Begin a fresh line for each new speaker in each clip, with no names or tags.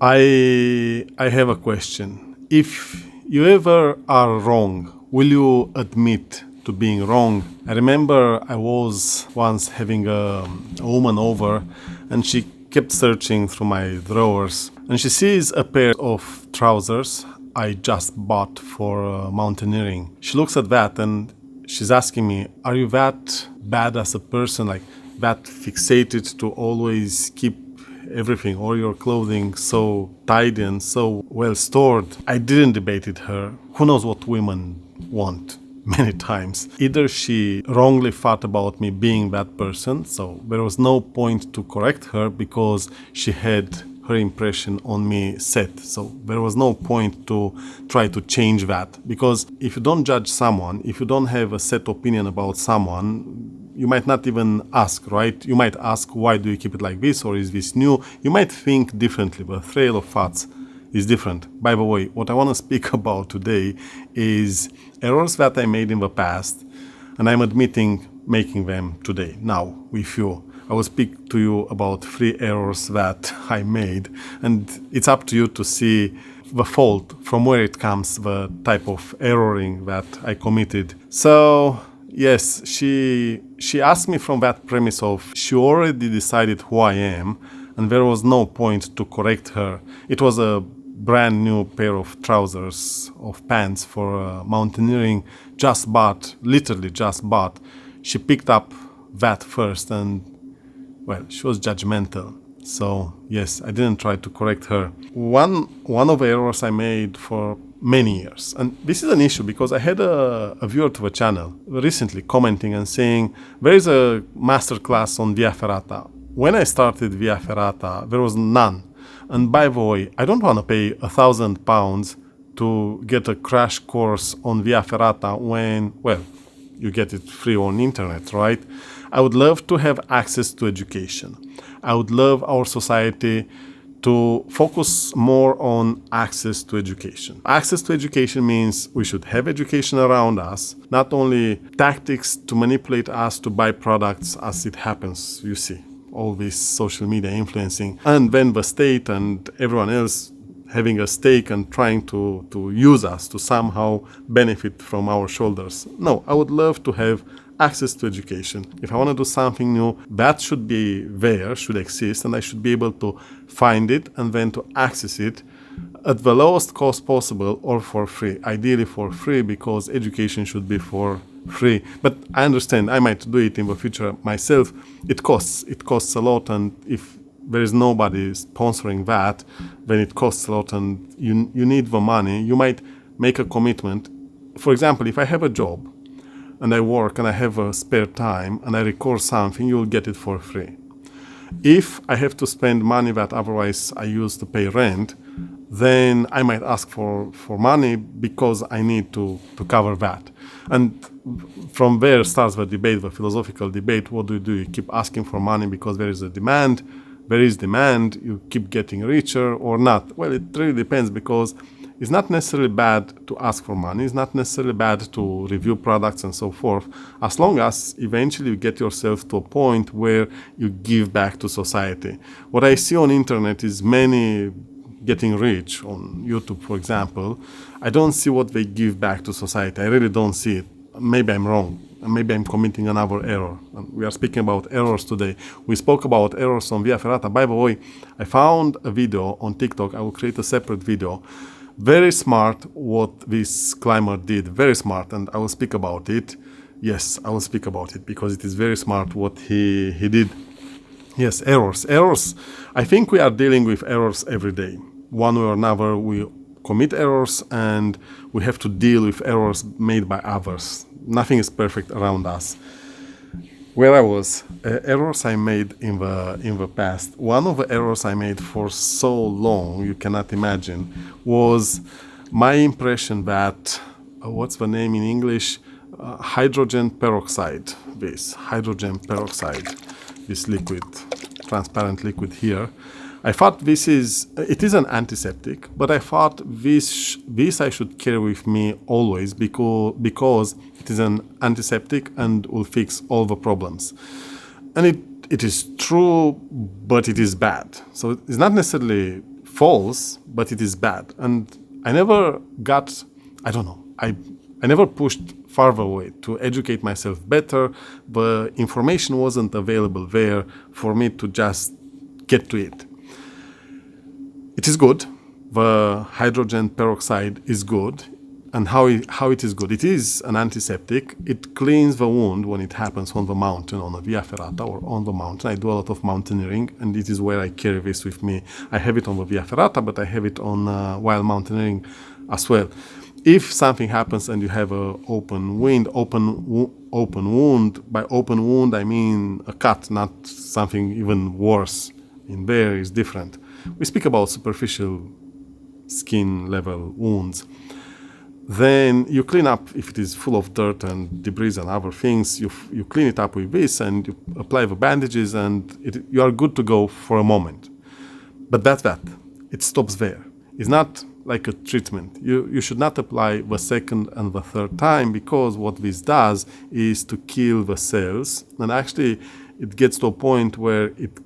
I have a question. If you ever are wrong, will you admit to being wrong? I remember I was once having a woman over, and she kept searching through my drawers, and she sees a pair of trousers I just bought for mountaineering. She looks at that and she's asking me, "Are you that bad as a person, like that fixated to always keep everything, all your clothing so tidy and so well stored?" I didn't debate with her. Who knows what women want? Many times. Either she wrongly thought about me being that person, so there was no point to correct her because she had her impression on me set. So there was no point to try to change that. Because if you don't judge someone, if you don't have a set opinion about someone, you might not even ask, right? You might ask, why do you keep it like this, or is this new? You might think differently, but the trail of thoughts is different. By the way, what I want to speak about today is errors that I made in the past, and I'm admitting making them today, now, with you. I will speak to you about 3 errors that I made, and it's up to you to see the fault, from where it comes, the type of erroring that I committed. So yes, she asked me from that premise of she already decided who I am, and there was no point to correct her. It was a brand new pair of trousers, of pants for mountaineering, just bought, literally just bought. She picked up that first, and well, she was judgmental. So yes, I didn't try to correct her. One of the errors I made for many years, and this is an issue because I had a viewer to the channel recently commenting and saying there is a masterclass on Via Ferrata. When I started Via Ferrata, there was none. And by the way, I don't want to pay £1,000 to get a crash course on Via Ferrata when, well, you get it free on internet, right? I would love to have access to education. I would love our society to focus more on access to education. Access to education means we should have education around us, not only tactics to manipulate us to buy products as it happens, you see, all this social media influencing, and then the state and everyone else having a stake and trying to use us to somehow benefit from our shoulders. No, I would love to have access to education. If I want to do something new, that should be there, should exist, and I should be able to find it and then to access it at the lowest cost possible or for free. Ideally for free, because education should be for free. But I understand I might do it in the future myself. It costs a lot, and if there is nobody sponsoring that, then it costs a lot and you need the money. You might make a commitment. For example, if I have a job and I work and I have a spare time and I record something, you'll get it for free. If I have to spend money that otherwise I use to pay rent, then I might ask for money because I need to cover that. And from there starts the debate, the philosophical debate. What do? You keep asking for money because there is a demand. There is demand, you keep getting richer or not. Well, it really depends, because it's not necessarily bad to ask for money. It's not necessarily bad to review products and so forth, as long as eventually you get yourself to a point where you give back to society. What I see on internet is many getting rich on YouTube, for example. I don't see what they give back to society. I really don't see it. Maybe I'm wrong. Maybe I'm committing another error. We are speaking about errors today. We spoke about errors on Via Ferrata. By the way, I found a video on TikTok. I will create a separate video. Very smart what this climber did. Very smart, and I will speak about it. Yes, I will speak about it because it is very smart what he did. Yes, errors. Errors. I think we are dealing with errors every day. One way or another, we commit errors and we have to deal with errors made by others. Nothing is perfect around us. Where I was, errors I made in the past. One of the errors I made for so long, you cannot imagine, was my impression that, what's the name in English? Hydrogen peroxide. This hydrogen peroxide, this liquid, transparent liquid here. I thought it is an antiseptic, but I thought this I should carry with me always because it is an antiseptic and will fix all the problems. And it is true, but it is bad. So it's not necessarily false, but it is bad. And I never got, I don't know, I never pushed farther away to educate myself better. The information wasn't available there for me to just get to it. It is good. The hydrogen peroxide is good. And how it is good? It is an antiseptic. It cleans the wound when it happens on the mountain, on the Via Ferrata or on the mountain. I do a lot of mountaineering, and it is where I carry this with me. I have it on the Via Ferrata, but I have it on while mountaineering as well. If something happens and you have an open wound, by open wound I mean a cut, not something even worse. In there is different. We speak about superficial skin level wounds. Then you clean up, if it is full of dirt and debris and other things, you clean it up with this and you apply the bandages, and you are good to go for a moment. But that's that. It stops there. It's not like a treatment. You should not apply the second and the third time, because what this does is to kill the cells, and actually it gets to a point where it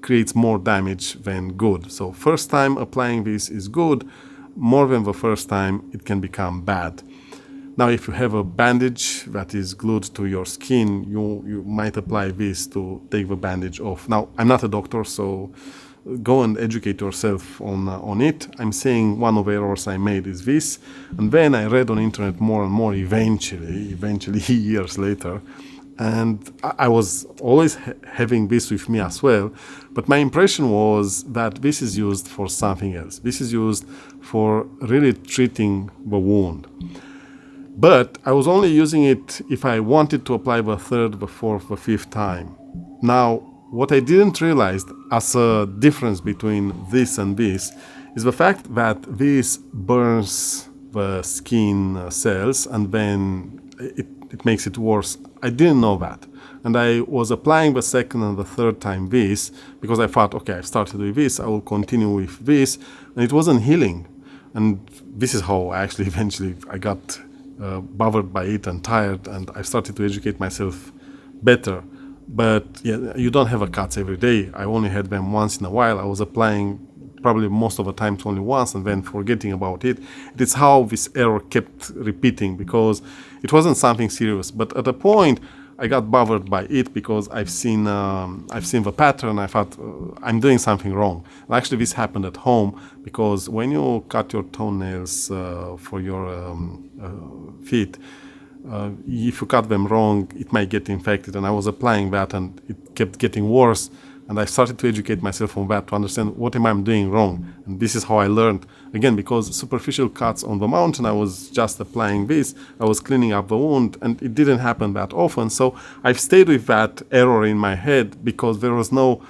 creates more damage than good. So first time applying this is good. More than the first time, it can become bad. Now, if you have a bandage that is glued to your skin, you might apply this to take the bandage off. Now, I'm not a doctor, so go and educate yourself on it. I'm saying one of the errors I made is this, and then I read on internet more and more eventually years later, and I was always having this with me as well, but my impression was that this is used for something else. This is used for really treating the wound. But I was only using it if I wanted to apply the third, the fourth, the fifth time. Now, what I didn't realize as a difference between this and this is the fact that this burns the skin cells, and then it makes it worse. I didn't know that. And I was applying the second and the third time this because I thought, okay, I've started with this, I will continue with this. And it wasn't healing. And this is how I actually eventually I got bothered by it and tired, and I started to educate myself better. But yeah, you don't have a cuts every day. I only had them once in a while. I was applying probably most of the time only once and then forgetting about it. It's how this error kept repeating because it wasn't something serious. But at a point, I got bothered by it because I've seen the pattern. I thought I'm doing something wrong. And actually, this happened at home because when you cut your toenails for your feet, if you cut them wrong, it might get infected. And I was applying that, and it kept getting worse. And I started to educate myself on that to understand what am I doing wrong. And this is how I learned. Again, because superficial cuts on the mountain, I was just applying this. I was cleaning up the wound, and it didn't happen that often. So I've stayed with that error in my head because there was no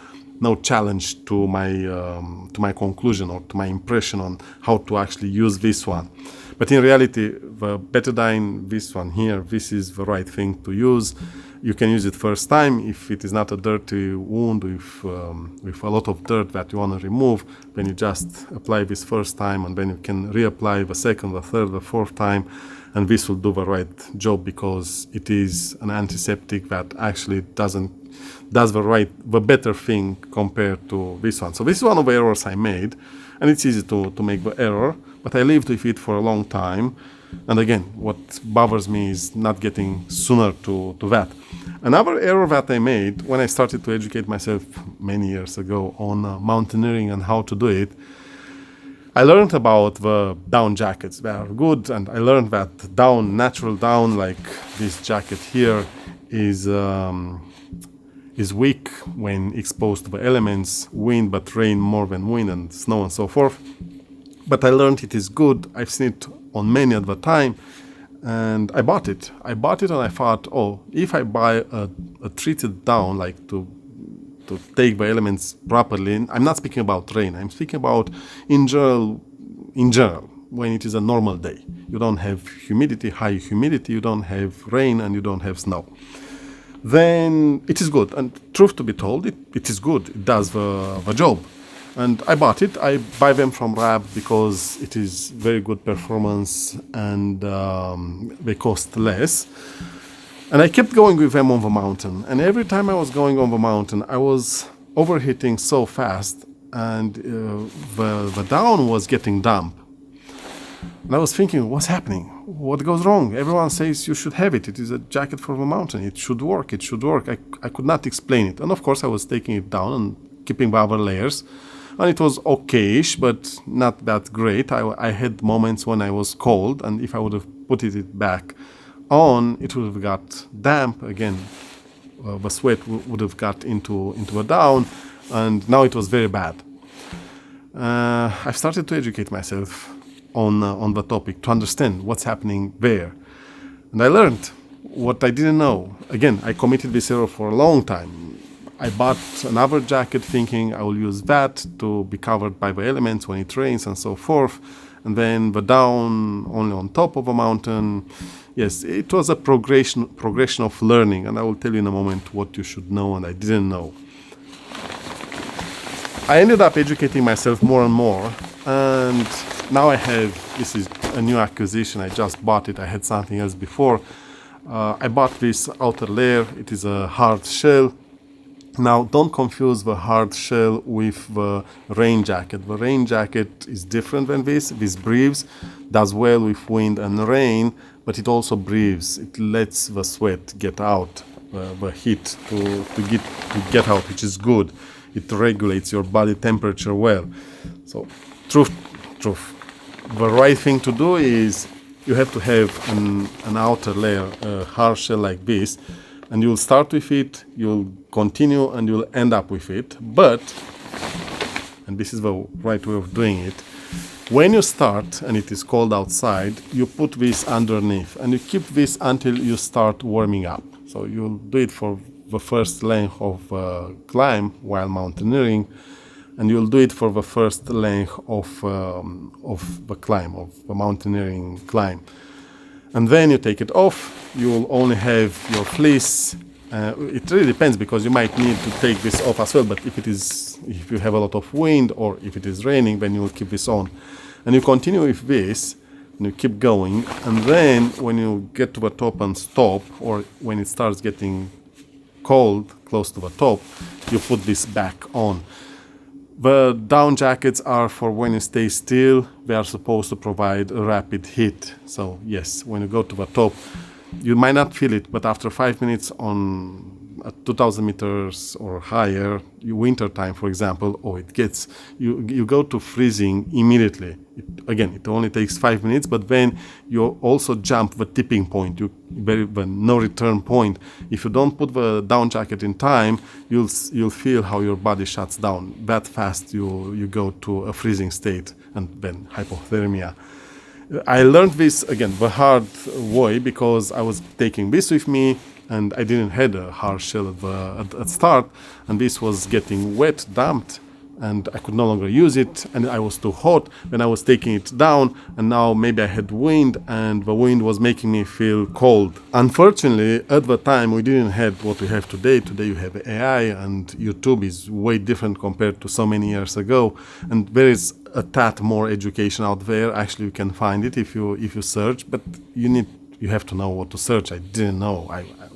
challenge to my conclusion or to my impression on how to actually use this one. But in reality, the betadine, this one here, this is the right thing to use. You can use it first time if it is not a dirty wound with a lot of dirt that you want to remove. Then you just apply this first time, and then you can reapply the second, the third, the fourth time, and this will do the right job because it is an antiseptic that actually does the better thing compared to this one. So this is one of the errors I made, and it's easy to make the error, but I lived with it for a long time. And again, what bothers me is not getting sooner to that. Another error that I made when I started to educate myself many years ago on mountaineering and how to do it, I learned about the down jackets. They are good, and I learned that natural down, like this jacket here, is weak when exposed to the elements, wind, but rain more than wind, and snow and so forth. But I learned it is good. I've seen it on many at the time, and I bought it. And I thought, if I buy a treated down, like to take the elements properly, I'm not speaking about rain, I'm speaking about in general, when it is a normal day. You don't have high humidity, you don't have rain, and you don't have snow. Then it is good. And truth to be told, it is good. It does the job. And I bought it. I buy them from Rab because it is very good performance and they cost less. And I kept going with them on the mountain. And every time I was going on the mountain, I was overheating so fast. and the down was getting damp. And I was thinking, what's happening? What goes wrong? Everyone says you should have it. It is a jacket for the mountain. It should work. It should work. I could not explain it. And of course, I was taking it down and keeping the other layers. And it was okay-ish, but not that great. I had moments when I was cold, and if I would have put it back on, it would have got damp again. The sweat would have got into the down, and now it was very bad. I started to educate myself on the topic to understand what's happening there, and I learned what I didn't know. Again, I committed this error for a long time. I bought another jacket thinking I will use that to be covered by the elements when it rains and so forth, and then the down only on top of a mountain. Yes, it was a progression of learning, and I will tell you in a moment what you should know and I didn't know. I ended up educating myself more and more, and now this is a new acquisition. I just bought it. I had something else before. I bought this outer layer. It is a hard shell. Now, don't confuse the hard shell with the rain jacket. The rain jacket is different than this. This breathes, does well with wind and rain, but it also breathes. It lets the sweat get out, the heat to get out, which is good. It regulates your body temperature well. So, truth. The right thing to do is you have to have an outer layer, a hard shell like this, and you'll start with it, you'll continue, and you'll end up with it. But, and this is the right way of doing it, when you start and it is cold outside, you put this underneath and you keep this until you start warming up. So you'll do it for the first length of climb while mountaineering, and you'll do it for the first length of the climb, of the mountaineering climb. And then you take it off. You'll only have your fleece. It really depends, because you might need to take this off as well. But if you have a lot of wind or if it is raining, then you'll keep this on. And you continue with this, and you keep going. And then when you get to the top and stop, or when it starts getting cold close to the top, you put this back on. The down jackets are for when you stay still. They are supposed to provide a rapid heat. So yes, when you go to the top, you might not feel it, but after 5 minutes on 2,000 meters or higher, winter time, for example, you go to freezing immediately. It only takes 5 minutes, but then you also jump the tipping point, the no return point. If you don't put the down jacket in time, you'll feel how your body shuts down. That fast you go to a freezing state, and then hypothermia. I learned this, again, the hard way, because I was taking this with me, and I didn't have a hard shell at start, and this was getting wet, damped, and I could no longer use it, and I was too hot when I was taking it down, and now maybe I had wind, and the wind was making me feel cold. Unfortunately, at the time, we didn't have what we have today. Today you have AI, and YouTube is way different compared to so many years ago, and there is a tad more education out there. Actually, you can find it if you search, but you have to know what to search. I didn't know.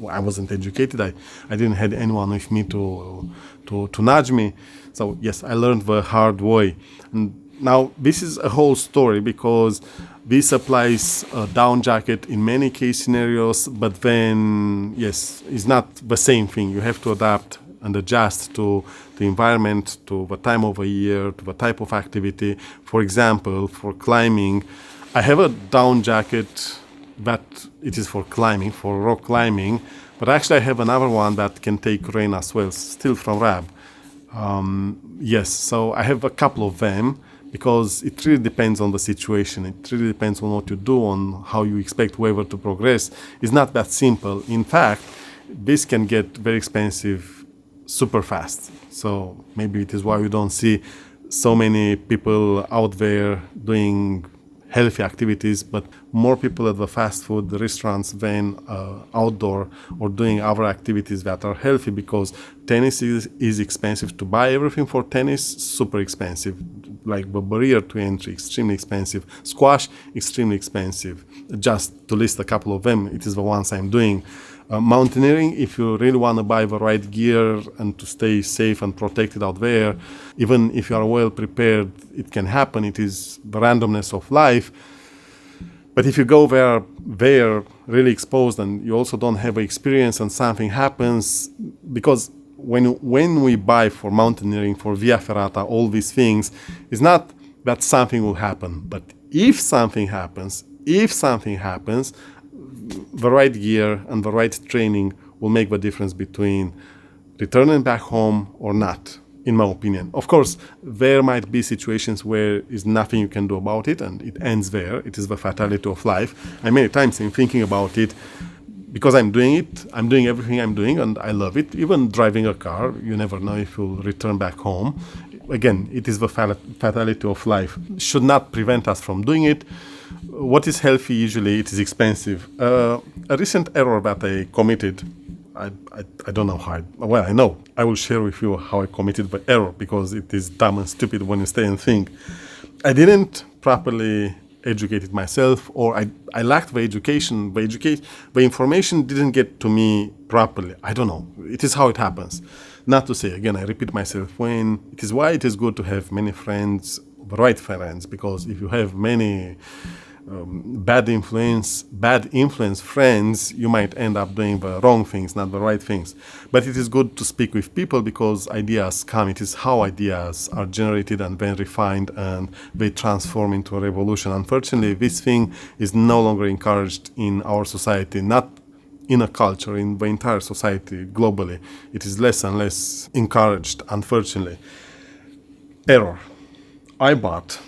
I wasn't educated. I didn't have anyone with me to nudge me. So yes, I learned the hard way. And now this is a whole story, because this applies a down jacket in many case scenarios, but then yes, it's not the same thing. You have to adapt and adjust to the environment, to the time of the year, to the type of activity. For example, for climbing, I have a down jacket that it is for climbing, for rock climbing, but actually I have another one that can take rain as well, still from RAB. Yes, so I have a couple of them, because it really depends on the situation. It really depends on what you do, on how you expect weather to progress. It's not that simple. In fact, this can get very expensive super fast. So maybe it is why you don't see so many people out there doing healthy activities, but more people at the fast food restaurants than outdoor or doing other activities that are healthy, because tennis is expensive. To buy everything for tennis, super expensive. Like the barrier to entry, extremely expensive. Squash, extremely expensive. Just to list a couple of them, it is the ones I'm doing. Mountaineering, if you really want to buy the right gear and to stay safe and protected out there, even if you are well prepared, it can happen. It is the randomness of life. But if you go there really exposed and you also don't have experience and something happens, because when we buy for mountaineering, for Via Ferrata, all these things, it's not that something will happen. But if something happens, the right gear and the right training will make the difference between returning back home or not, in my opinion. Of course, there might be situations where there's nothing you can do about it and it ends there. It is the fatality of life. I many times in thinking about it, because I'm doing it, I'm doing everything I'm doing and I love it. Even driving a car, you never know if you'll return back home. Again, it is the fatality of life. It should not prevent us from doing it. What is healthy, usually it is expensive. A recent error that I committed, I don't know how. Well, I know. I will share with you how I committed the error because it is dumb and stupid when you stay and think. I didn't properly educate it myself, or I lacked the education. The information didn't get to me properly. I don't know. It is how it happens. Not to say, again, I repeat myself, when it is why it is good to have many friends, the right friends, because if you have many bad influence friends, you might end up doing the wrong things, not the right things. But it is good to speak with people because ideas come. It is how ideas are generated and then refined and they transform into a revolution. Unfortunately, this thing is no longer encouraged in our society, not in a culture, in the entire society globally. It is less and less encouraged, unfortunately. Error. I bought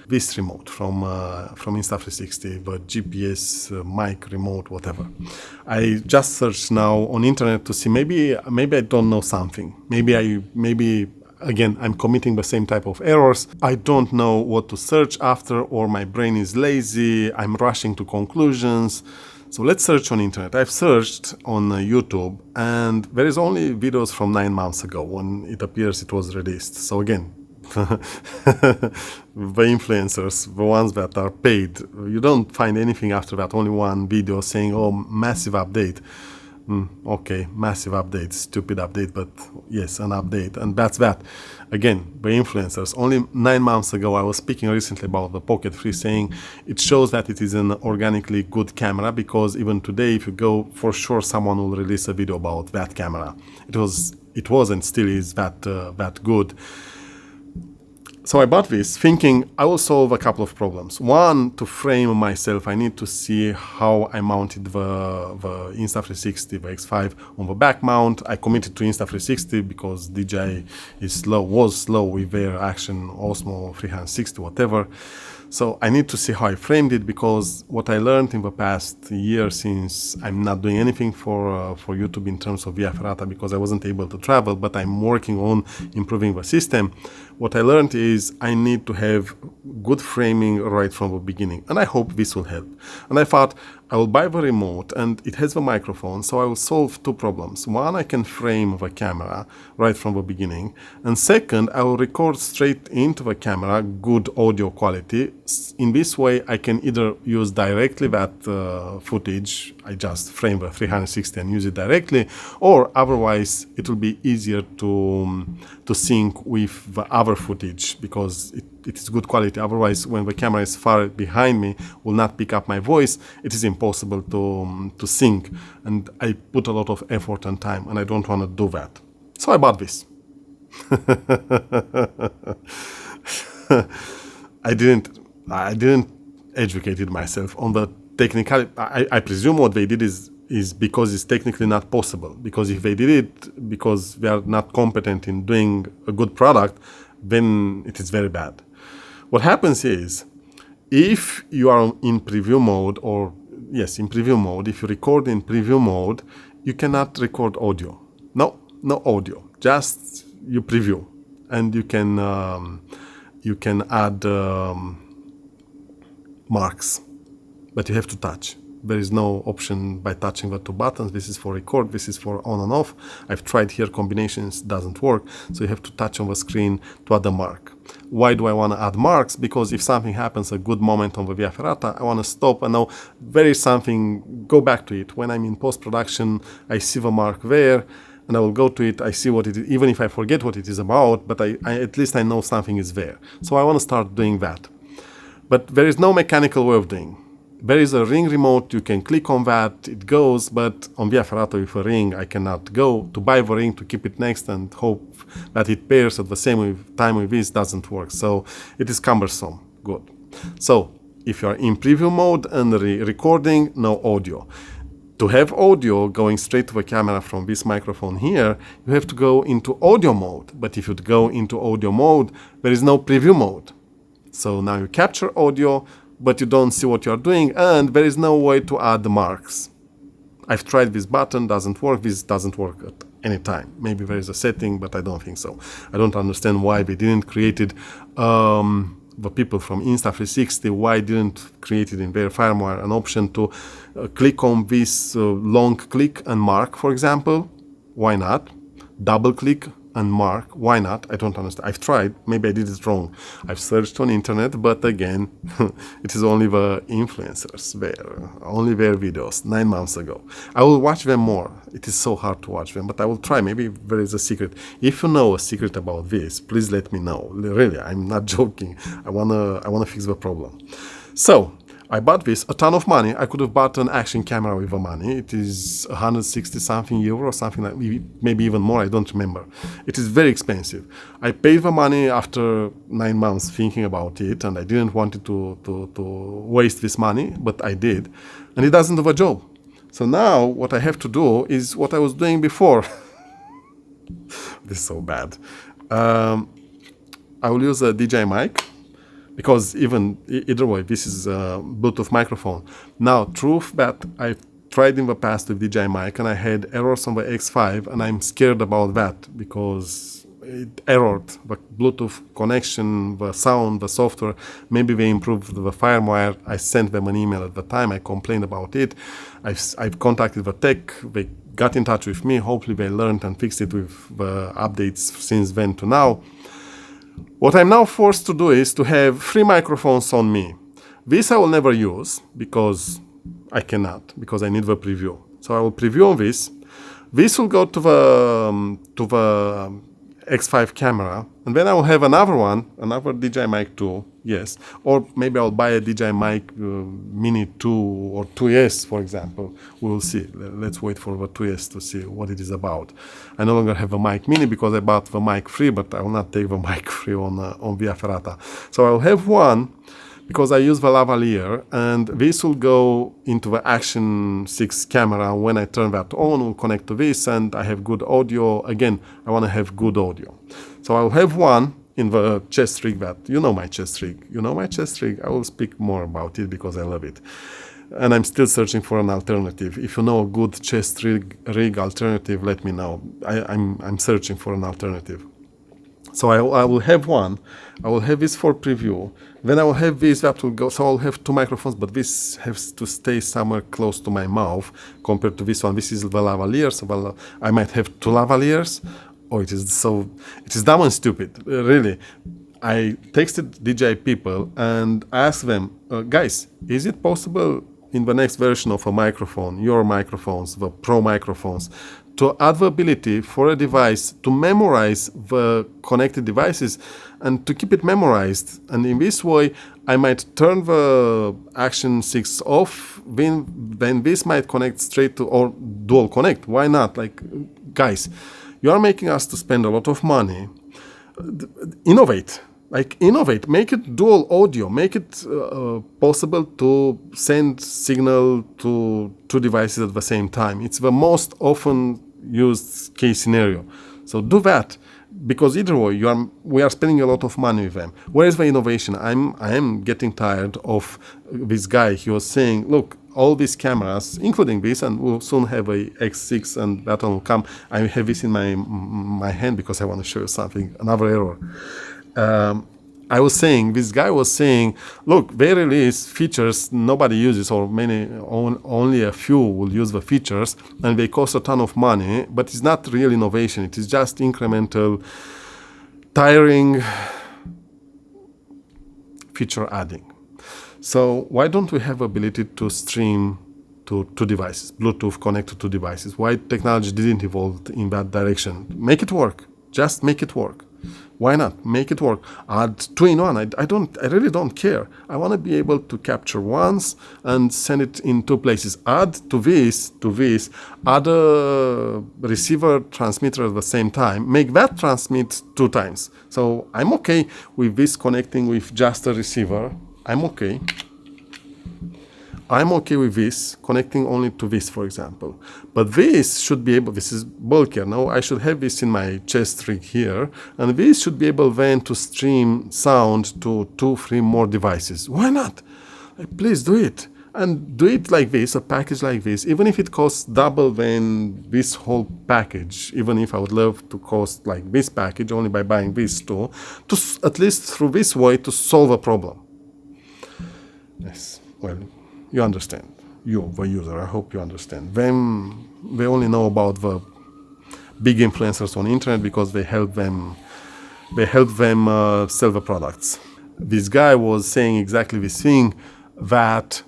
this remote from Insta360, the GPS mic remote, whatever. I just searched now on internet to see maybe I don't know something. Maybe again I'm committing the same type of errors. I don't know what to search after, or my brain is lazy. I'm rushing to conclusions. So let's search on internet. I've searched on YouTube, and there is only videos from 9 months ago when it appears it was released. So again, the influencers, the ones that are paid, you don't find anything after that. Only one video saying, oh, massive update. Okay, massive update, stupid update, but yes, an update, and that's that. Again, the influencers. Only 9 months ago, I was speaking recently about the Pocket 3, saying it shows that it is an organically good camera, because even today, if you go, for sure someone will release a video about that camera. It was and still is that good. So I bought this thinking I will solve a couple of problems. One, to frame myself, I need to see how I mounted the Insta360, the X5 on the back mount. I committed to Insta360 because DJI was slow with their Action Osmo 360, whatever. So I need to see how I framed it, because what I learned in the past year, since I'm not doing anything for YouTube in terms of Via Ferrata because I wasn't able to travel, but I'm working on improving the system. What I learned is I need to have good framing right from the beginning, and I hope this will help. And I thought I will buy the remote, and it has the microphone, so I will solve two problems. One, I can frame the camera right from the beginning, and second, I will record straight into the camera good audio quality. In this way, I can either use directly that footage, I just frame the 360 and use it directly, or otherwise it will be easier to sync with the other footage, because it is good quality. Otherwise, when the camera is far behind me, will not pick up my voice. It is impossible to sync, and I put a lot of effort and time, and I don't want to do that. So I bought this. I didn't educate myself on the technical. I presume what they did is because it's technically not possible. Because if they did it because they are not competent in doing a good product, then it is very bad. What happens is, if you are in preview mode, if you record in preview mode, you cannot record audio. No audio. Just you preview, and you can add marks, but you have to touch. There is no option by touching the two buttons. This is for record, this is for on and off. I've tried here combinations, doesn't work. So you have to touch on the screen to add a mark. Why do I want to add marks? Because if something happens, a good moment on the Via Ferrata, I want to stop and know there is something, go back to it. When I'm in post-production, I see the mark there, and I will go to it, I see what it is, even if I forget what it is about, but at least I know something is there. So I want to start doing that. But there is no mechanical way of doing. There is a ring remote, you can click on that, it goes, but on Via Ferrata with a ring, I cannot go. To buy the ring, to keep it next and hope that it pairs at the same time with this doesn't work. So it is cumbersome. Good. So if you are in preview mode and recording, no audio. To have audio going straight to the camera from this microphone here, you have to go into audio mode. But if you go into audio mode, there is no preview mode. So now you capture audio, but you don't see what you're doing, and there is no way to add the marks. I've tried this button, doesn't work. This doesn't work at any time. Maybe there is a setting, but I don't think so. I don't understand why they didn't create it. The people from Insta360, why didn't create it in their firmware an option to click on this long click and mark, for example? Why not? Double click and mark, why not? I don't understand. I've tried, maybe I did it wrong. I've searched on internet, but again, it is only the influencers there, only their videos 9 months ago. I will watch them more. It is so hard to watch them, but I will try. Maybe there is a secret. If you know a secret about this, please let me know. Really, I'm not joking. I wanna fix the problem. So I bought this, a ton of money. I could have bought an action camera with the money. It is 160 something euro or something like, maybe even more, I don't remember. It is very expensive. I paid the money after 9 months thinking about it, and I didn't want it to waste this money, but I did. And it doesn't do a job. So now what I have to do is what I was doing before. This is so bad. I will use a DJI mic, because either way, this is a Bluetooth microphone. Now, truth that I tried in the past with DJI mic and I had errors on the X5, and I'm scared about that because it errored the Bluetooth connection, the sound, the software. Maybe they improved the firmware. I sent them an email at the time. I complained about it. I've contacted the tech. They got in touch with me. Hopefully they learned and fixed it with the updates since then to now. What I'm now forced to do is to have 3 microphones on me. This I will never use because I cannot, because I need the preview. So I will preview on this. This will go to the X5 camera, and then I will have another DJI mic 2, yes. Or maybe I'll buy a DJI mic Mini 2 or 2S, for example. We will see. Let's wait for the 2S to see what it is about. I no longer have a mic Mini because I bought the mic free, but I will not take the mic free on Via Ferrata. So I'll have one because I use the lavalier, and this will go into the Action 6 camera. When I turn that on, we'll connect to this, and I have good audio. Again, I want to have good audio. So I'll have one in the chest rig that, you know my chest rig. You know my chest rig? I will speak more about it because I love it. And I'm still searching for an alternative. If you know a good chest rig alternative, let me know. I'm searching for an alternative. So I will have one. I will have this for preview. Then I will have this that will go. So I'll have 2 microphones, but this has to stay somewhere close to my mouth compared to this one. This is the lavalier, so I might have 2 lavaliers. Oh, it is dumb and stupid, really. I texted DJI people and asked them, guys, is it possible in the next version of a microphone, your microphones, the Pro microphones, to add the ability for a device to memorize the connected devices and to keep it memorized? And in this way, I might turn the Action 6 off, then this might connect straight to, or dual connect. Why not? Like, guys, you are making us to spend a lot of money. Innovate. Make it dual audio, make it possible to send signal to 2 devices at the same time. It's the most often used case scenario. So do that, because either way, we are spending a lot of money with them. Where is the innovation? I am getting tired of this guy. He was saying, look, all these cameras, including this, and we'll soon have a X6, and that one will come. I have this in my hand because I want to show you something, another error. this guy was saying, look, they release features nobody uses, or only a few will use the features, and they cost a ton of money, but it's not real innovation. It is just incremental, tiring feature adding. So why don't we have ability to stream to two devices, Bluetooth connected to devices? Why technology didn't evolve in that direction? Make it work. Just make it work. Why not? Make it work. Add 2-in-1. I really don't care. I want to be able to capture once and send it in two places. Add to this, add a receiver transmitter at the same time. Make that transmit 2 times. So I'm okay with this connecting with just a receiver. I'm okay with this connecting only to this, for example. But this should be able, this is bulkier. Now I should have this in my chest rig here, and this should be able then to stream sound to 2-3 more devices. Why not? Please do it. And do it like this, a package like this, even if it costs double than this whole package, even if I would love to cost like this package only by buying this too, to at least through this way to solve a problem. Yes, well, you understand. You, the user, I hope you understand. They only know about the big influencers on internet because they help them sell the products. This guy was saying exactly this thing, that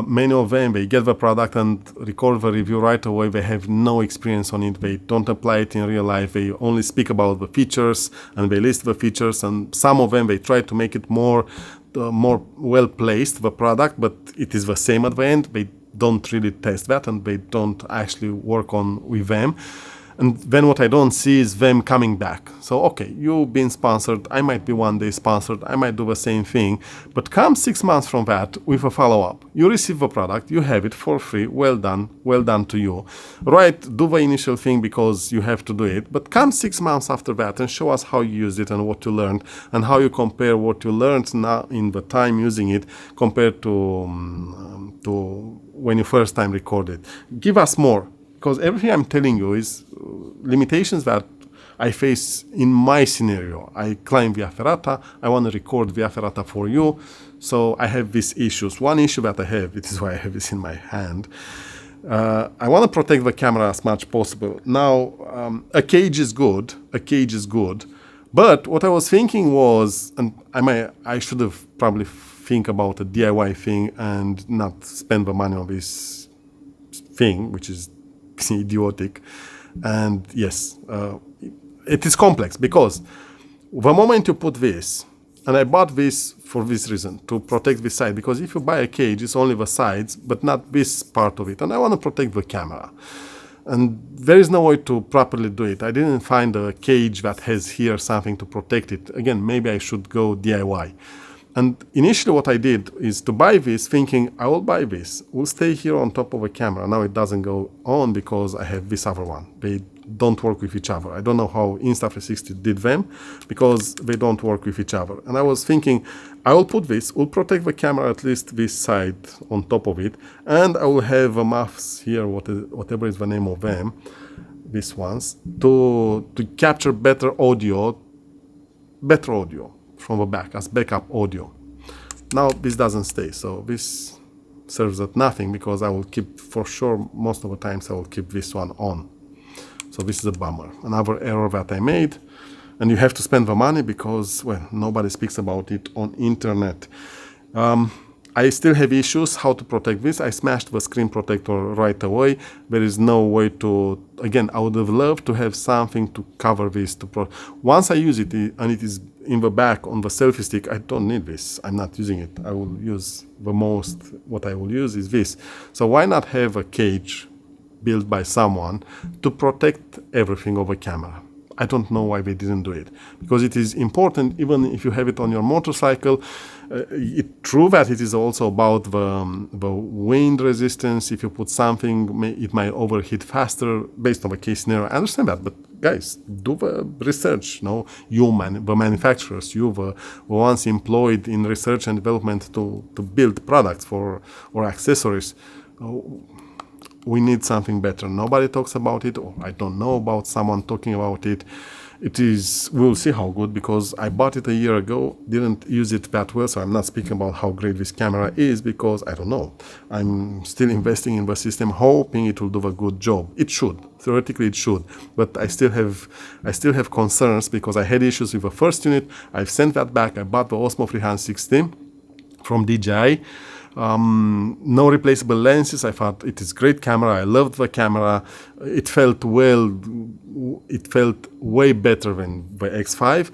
many of them, they get the product and record the review right away. They have no experience on it. They don't apply it in real life. They only speak about the features and they list the features. And some of them, they try to make it more well placed, the product, but it is the same at the end. They don't really test that and they don't actually work on with them. And then what I don't see is them coming back. So, okay, you've been sponsored. I might be one day sponsored. I might do the same thing. But come 6 months from that with a follow-up. You receive the product. You have it for free. Well done. Well done to you. Right, do the initial thing because you have to do it. But come 6 months after that and show us how you used it and what you learned and how you compare what you learned now in the time using it compared to when you first time recorded. Give us more. Because everything I'm telling you is limitations that I face in my scenario. I climb Via Ferrata. I want to record Via Ferrata for you. So I have these issues. One issue that I have, it is why I have this in my hand. I want to protect the camera as much possible. Now, a cage is good. But what I was thinking was, and I should have probably think about a DIY thing and not spend the money on this thing, which is idiotic. And yes, it is complex because the moment you put this, and I bought this for this reason, to protect this side, because if you buy a cage, it's only the sides, but not this part of it, and I want to protect the camera. And there is no way to properly do it. I didn't find a cage that has here something to protect it. Again, maybe I should go DIY. And initially what I did is to buy this thinking, I will buy this, will stay here on top of a camera. Now it doesn't go on because I have this other one. They don't work with each other. I don't know how Insta360 did them because they don't work with each other. And I was thinking, I will put this, will protect the camera at least this side on top of it. And I will have muffs here, whatever is the name of them, these ones, to capture better audio from the back as backup audio. Now this doesn't stay, so this serves at nothing because I will keep, for sure, most of the times I will keep this one on. So this is a bummer. Another error that I made, and you have to spend the money because, well, nobody speaks about it on internet. I still have issues how to protect this. I smashed the screen protector right away. There is no way to, again, I would have loved to have something to cover this. Once I use it and it is in the back on the selfie stick, I don't need this. I'm not using it. I will use what I will use is this. So why not have a cage built by someone to protect everything of a camera? I don't know why they didn't do it, because it is important. Even if you have it on your motorcycle, it's true that it is also about the wind resistance. If you put something, it might overheat faster based on the case scenario. I understand that, but guys, do the research. No, the manufacturers, the ones employed in research and development to build products or accessories. We need something better. Nobody talks about it, or I don't know about someone talking about it. We'll see how good, because I bought it a year ago, didn't use it that well, so I'm not speaking about how great this camera is, because I don't know. I'm still investing in the system, hoping it will do a good job. It should, theoretically it should, but I still have concerns, because I had issues with the first unit. I've sent that back. I bought the Osmo 360 from DJI. No replaceable lenses. I thought it is great camera. I loved the camera. It felt way better than the X5.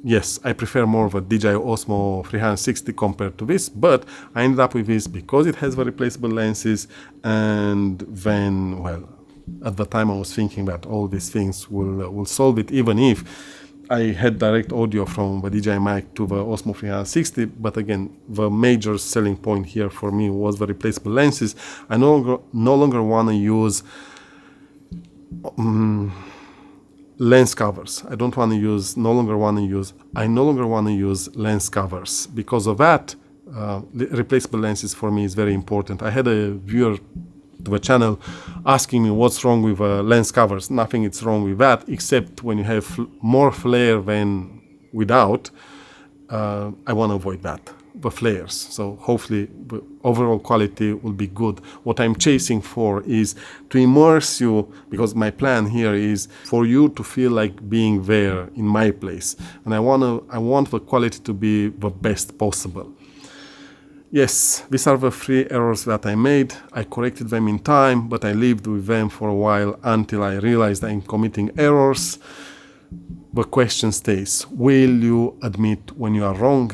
Yes, I prefer more of a DJI Osmo 360 compared to this, but I ended up with this because it has the replaceable lenses. And then, well, at the time I was thinking that all these things will solve it, even if I had direct audio from the DJI mic to the Osmo 360, but again, the major selling point here for me was the replaceable lenses. I no longer want to use lens covers. I no longer want to use lens covers. Because of that, replaceable lenses for me is very important. I had a viewer to the channel asking me what's wrong with lens covers. Nothing is wrong with that, except when you have more flare than without. I want to avoid that, the flares. So hopefully the overall quality will be good. What I'm chasing for is to immerse you, because my plan here is for you to feel like being there in my place, and I want the quality to be the best possible. Yes, these are the 3 errors that I made. I corrected them in time, but I lived with them for a while until I realized I'm committing errors. The question stays: will you admit when you are wrong?